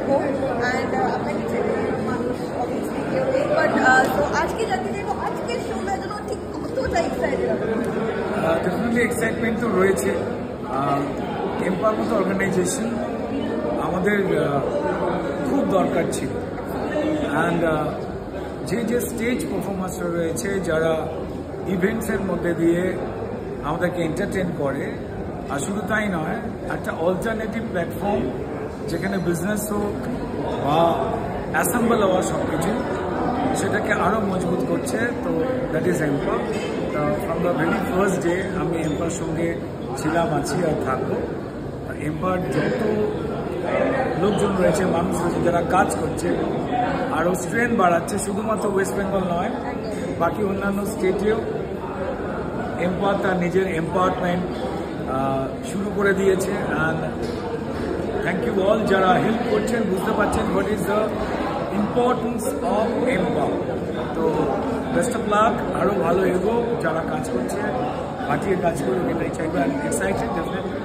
go and আপনাকে ছেড়ে মানুষ obviously কেউ নেই but so আজকে জানতে চাইবো আজকের শোটার জন্য ঠিক কতটা এক্সাইটেড আপনি? ডেফিনেটলি এক্সাইটমেন্ট তো রয়েছে। এম্পার মতো অর্গানাইজেশন আমাদের খুব দরকার ছিল অ্যান্ড যে স্টেজ পারফরমেন্সরা রয়েছে যারা ইভেন্টসের মধ্যে দিয়ে আমাদেরকে এন্টারটেন করে আর শুধু তাই নয় একটা অল্টারনেটিভ প্ল্যাটফর্ম যেখানে বিজনেস হোক বা অ্যাসেম্বল হওয়া সব কিছু সেটাকে আরও মজবুত করছে। তো that is এম্পার। From the very first day আমি এম্পার সঙ্গে ছিলাম, আছি আর থাকবো। এম্পার যত লোকজন রয়েছে, মানুষ রয়েছে যারা কাজ করছে আরও স্ট্রেন বাড়াচ্ছে, শুধুমাত্র ওয়েস্ট বেঙ্গল নয় বাকি অন্যান্য স্টেটেও এম্পার তার নিজের এম্পাওয়ারমেন্ট শুরু করে দিয়েছে। অ্যান্ড থ্যাংক ইউ অল যারা হেল্প করছেন, বুঝতে পারছেন what is the importance of empower. তো বেস্ট অফ লাক, আরও ভালো এগো, যারা কাজ করছে পাঠিয়ে কাজ করুক এটাই চাইবে। And excited definitely.